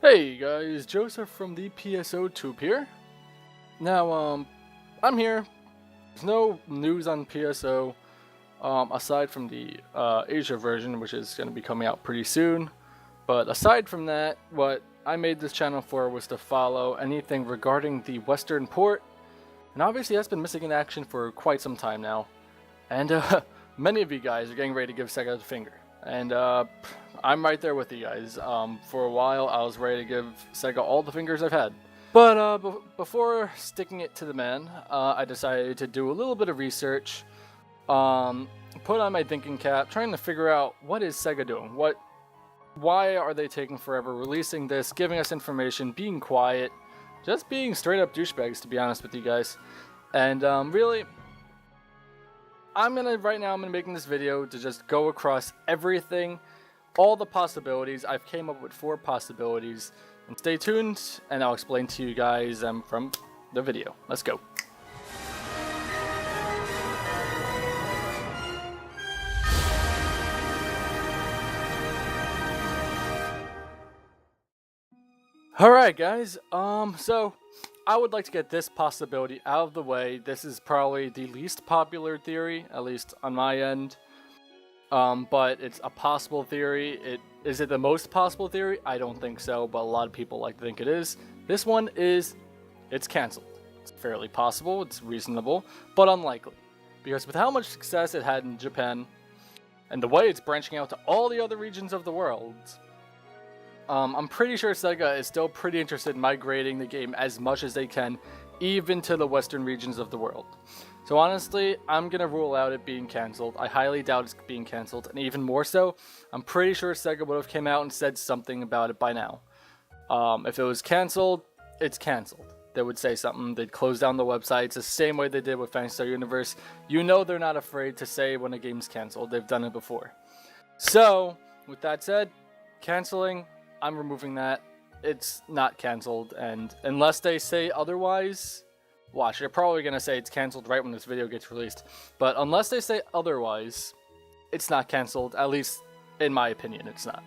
Hey guys, Joseph from the PSO2 here. Now, I'm here. There's no news on PSO, aside from the Asia version, which is going to be coming out pretty soon. But aside from that, what I made this channel for was to follow anything regarding the Western port. And obviously that's been missing in action for quite some time now. And many of you guys are getting ready to give Sega the finger. And I'm right there with you guys. For a while, I was ready to give Sega all the fingers I've had. But before sticking it to the man, I decided to do a little bit of research, put on my thinking cap, trying to figure out what is Sega doing? Why are they taking forever releasing this, giving us information, being quiet, just being straight up douchebags, to be honest with you guys. And really, I'm making this video to just go across everything, all the possibilities. I've came up with 4 possibilities, and stay tuned and I'll explain to you guys from the video. Let's go. Alright guys, so I would like to get this possibility out of the way. This is probably the least popular theory, at least on my end. But it's a possible theory. Is it the most possible theory? I don't think so, but a lot of people like to think it is. This one is, it's cancelled. It's fairly possible, it's reasonable, but unlikely. Because with how much success it had in Japan, and the way it's branching out to all the other regions of the world, I'm pretty sure Sega is still pretty interested in migrating the game as much as they can, even to the western regions of the world. So honestly, I'm going to rule out it being cancelled. I highly doubt it's being cancelled, and even more so, I'm pretty sure Sega would have came out and said something about it by now. If it was cancelled, it's cancelled. They would say something, they'd close down the website. It's the same way they did with Phantasy Star Universe. You know they're not afraid to say when a game's cancelled. They've done it before. So, with that said, cancelling, I'm removing that. It's not cancelled, and unless they say otherwise, watch, they're probably going to say it's cancelled right when this video gets released. But unless they say otherwise, it's not cancelled. At least, in my opinion, it's not.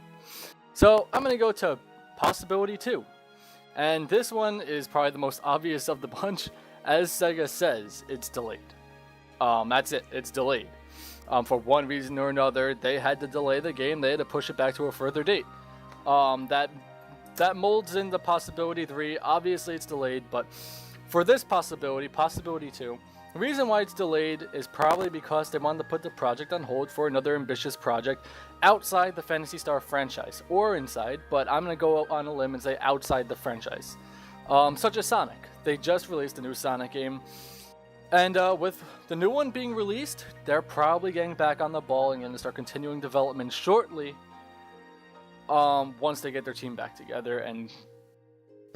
So, I'm going to go to possibility 2. And this one is probably the most obvious of the bunch. As Sega says, it's delayed. That's it. It's delayed. For one reason or another, they had to delay the game. They had to push it back to a further date. That molds in the possibility 3. Obviously, it's delayed, but for this possibility 2, the reason why it's delayed is probably because they wanted to put the project on hold for another ambitious project outside the Phantasy Star franchise, or inside, but I'm going to go on a limb and say outside the franchise, such as Sonic. They just released a new Sonic game, and with the new one being released, they're probably getting back on the ball and going to start continuing development shortly. Once they get their team back together and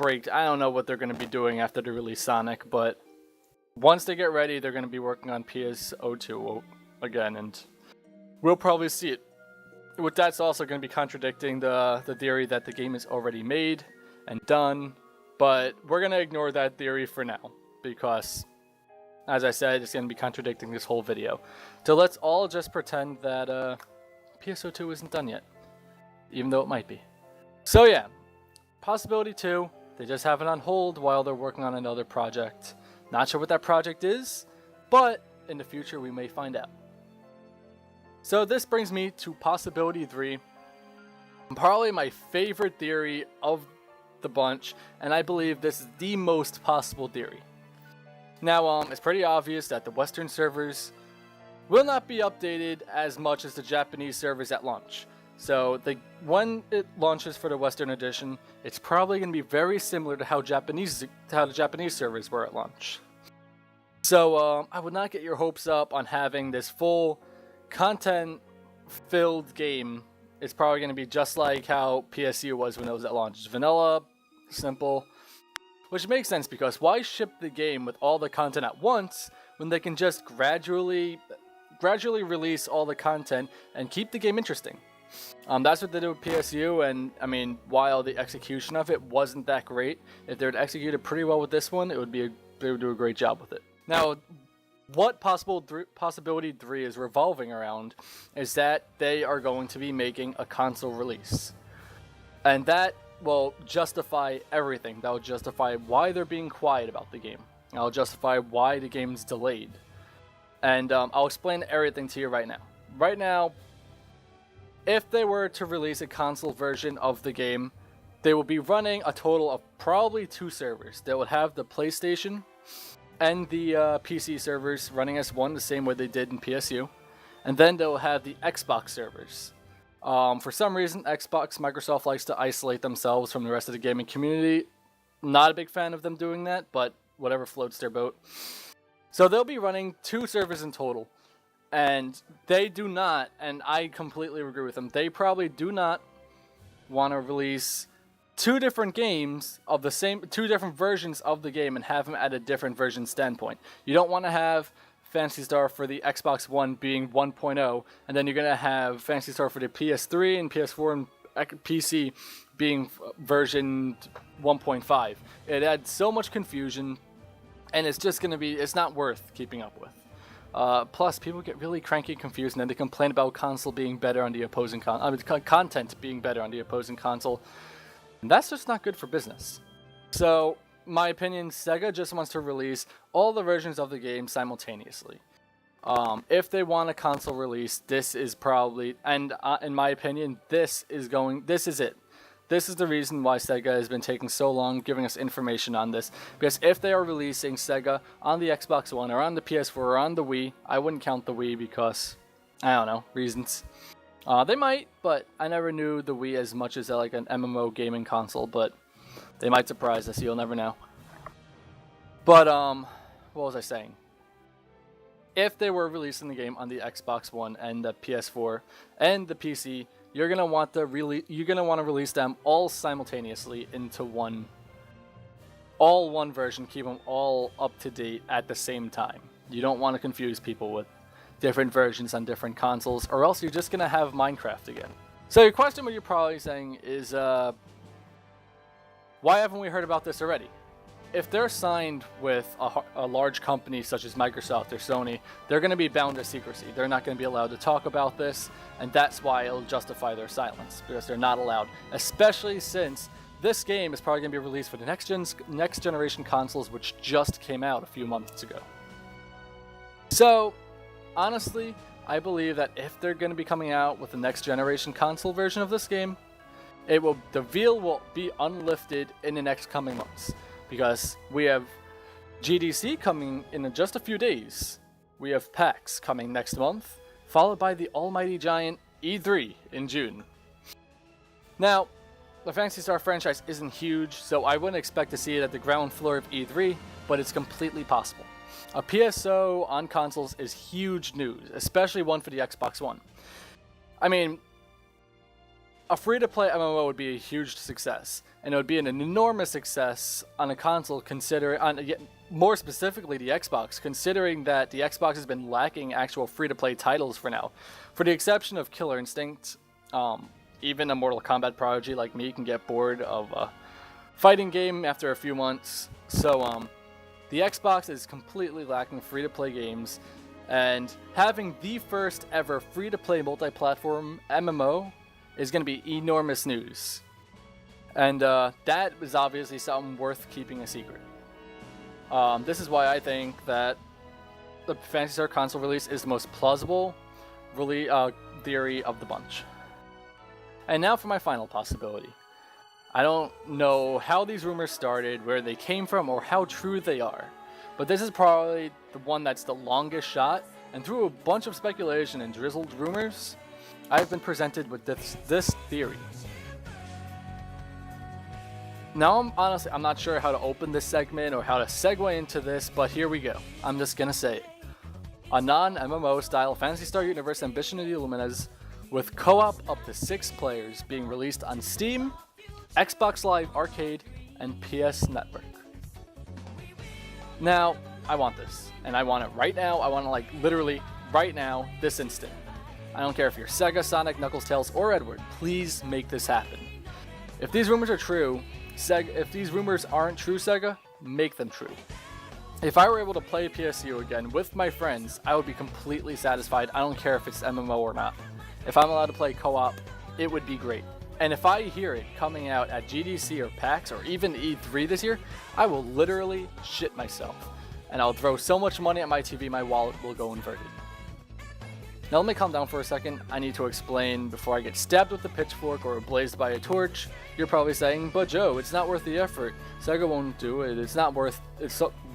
I don't know what they're going to be doing after they release Sonic, but once they get ready, they're going to be working on PSO2 again, and we'll probably see it. With that's also going to be contradicting the theory that the game is already made and done, but we're going to ignore that theory for now, because, as I said, it's going to be contradicting this whole video. So let's all just pretend that PSO2 isn't done yet. Even though it might be. So yeah, possibility 2, they just have it on hold while they're working on another project. Not sure what that project is, but in the future we may find out. So this brings me to possibility 3, probably my favorite theory of the bunch, and I believe this is the most possible theory. Now, it's pretty obvious that the Western servers will not be updated as much as the Japanese servers at launch. So when it launches for the Western edition, it's probably going to be very similar to how the Japanese servers were at launch. So I would not get your hopes up on having this full content-filled game. It's probably going to be just like how PSU was when it was at launch. It's vanilla, simple, which makes sense because why ship the game with all the content at once when they can just gradually release all the content and keep the game interesting? That's what they did with PSU, and I mean, while the execution of it wasn't that great, if they would execute it pretty well with this one, they would do a great job with it. Now, what possibility 3 is revolving around is that they are going to be making a console release. And that will justify everything. That will justify why they're being quiet about the game. I'll justify why the game's delayed. And I'll explain everything to you right now. Right now, if they were to release a console version of the game, they will be running a total of probably 2 servers. They would have the PlayStation and the PC servers running as one, the same way they did in PSU. And then they'll have the Xbox servers. For some reason, Microsoft likes to isolate themselves from the rest of the gaming community. Not a big fan of them doing that, but whatever floats their boat. So they'll be running 2 servers in total. And they do not, and I completely agree with them, they probably do not want to release 2 different games of the same, 2 different versions of the game and have them at a different version standpoint. You don't want to have Phantasy Star for the Xbox One being 1.0, and then you're going to have Phantasy Star for the PS3 and PS4 and PC being version 1.5. It adds so much confusion, and it's just going to be, it's not worth keeping up with. Plus, people get really cranky and confused, and then they complain about console being better on the opposing content being better on the opposing console. And that's just not good for business. So, my opinion, Sega just wants to release all the versions of the game simultaneously. If they want a console release, this is probably, and in my opinion, this is it. This is the reason why Sega has been taking so long giving us information on this. Because if they are releasing Sega on the Xbox One or on the PS4 or on the Wii, I wouldn't count the Wii because, I don't know, reasons. They might, but I never knew the Wii as much as like an MMO gaming console, but they might surprise us, you'll never know. But, what was I saying? If they were releasing the game on the Xbox One and the PS4 and the PC, you're gonna want to release them all simultaneously into one version. Keep them all up to date at the same time. You don't want to confuse people with different versions on different consoles, or else you're just gonna have Minecraft again. So your question, what you're probably saying is, why haven't we heard about this already? If they're signed with a large company such as Microsoft or Sony, they're going to be bound to secrecy. They're not going to be allowed to talk about this, and that's why it'll justify their silence, because they're not allowed. Especially since this game is probably going to be released for the next generation consoles, which just came out a few months ago. So, honestly, I believe that if they're going to be coming out with the next generation console version of this game, the veil will be unlifted in the next coming months. Because we have GDC coming in just a few days. We have PAX coming next month, followed by the almighty giant E3 in June. Now, the Phantasy Star franchise isn't huge, so I wouldn't expect to see it at the ground floor of E3, but it's completely possible. A PSO on consoles is huge news, especially one for the Xbox One. I mean, a free-to-play MMO would be a huge success, and it would be an enormous success on a console, more specifically the Xbox, considering that the Xbox has been lacking actual free-to-play titles for now. For the exception of Killer Instinct, even a Mortal Kombat prodigy like me can get bored of a fighting game after a few months. So, the Xbox is completely lacking free-to-play games, and having the first ever free-to-play multi-platform MMO is going to be enormous news. And that is obviously something worth keeping a secret. This is why I think that the Phantasy Star console release is the most plausible theory of the bunch. And now for my final possibility. I don't know how these rumors started, where they came from, or how true they are. But this is probably the one that's the longest shot, and through a bunch of speculation and drizzled rumors, I've been presented with this theory. Now, I'm not sure how to open this segment or how to segue into this, but here we go. I'm just gonna say it. A non-MMO style Phantasy Star Universe Ambition of the Illumines with co-op up to 6 players being released on Steam, Xbox Live Arcade, and PS Network. Now, I want this, and I want it right now. I want it like literally right now, this instant. I don't care if you're Sega, Sonic, Knuckles, Tails, or Edward. Please make this happen. If these rumors are true, if these rumors aren't true, Sega, make them true. If I were able to play PSU again with my friends, I would be completely satisfied. I don't care if it's MMO or not. If I'm allowed to play co-op, it would be great. And if I hear it coming out at GDC or PAX or even E3 this year, I will literally shit myself. And I'll throw so much money at my TV, my wallet will go inverted. Now let me calm down for a second. I need to explain before I get stabbed with a pitchfork or blazed by a torch. You're probably saying, but Joe, it's not worth the effort. Sega won't do it. It's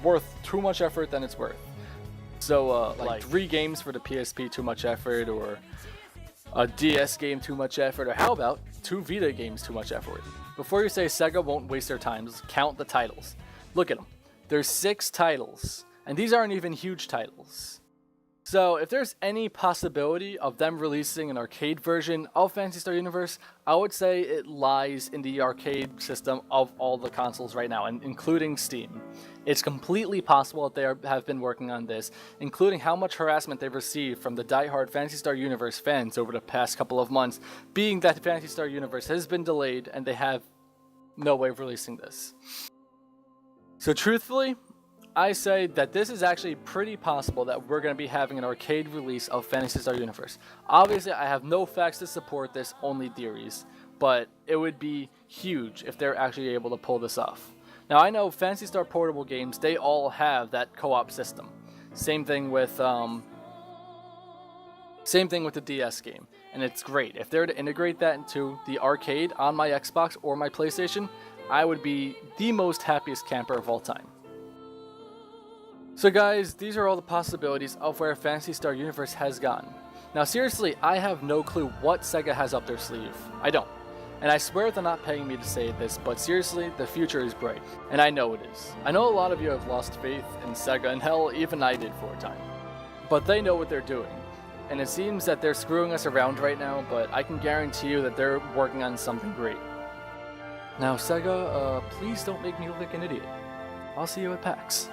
worth too much effort than it's worth. So like 3 games for the PSP, too much effort, or a DS game, too much effort, or how about 2 Vita games, too much effort? Before you say Sega won't waste their time, count the titles. Look at them. There's 6 titles, and these aren't even huge titles. So if there's any possibility of them releasing an arcade version of Phantasy Star Universe, I would say it lies in the arcade system of all the consoles right now, and including Steam. It's completely possible that they have been working on this, including how much harassment they've received from the diehard Phantasy Star Universe fans over the past couple of months, being that Phantasy Star Universe has been delayed and they have no way of releasing this. So truthfully, I say that this is actually pretty possible that we're going to be having an arcade release of Phantasy Star Universe. Obviously, I have no facts to support this, only theories, but it would be huge if they're actually able to pull this off. Now, I know Phantasy Star portable games, they all have that co-op system. Same thing with the DS game, and it's great. If they're to integrate that into the arcade on my Xbox or my PlayStation, I would be the most happiest camper of all time. So guys, these are all the possibilities of where Phantasy Star Universe has gone. Now seriously, I have no clue what Sega has up their sleeve. I don't. And I swear they're not paying me to say this, but seriously, the future is bright. And I know it is. I know a lot of you have lost faith in Sega, and hell, even I did for a time. But they know what they're doing. And it seems that they're screwing us around right now, but I can guarantee you that they're working on something great. Now Sega, please don't make me look like an idiot. I'll see you at PAX.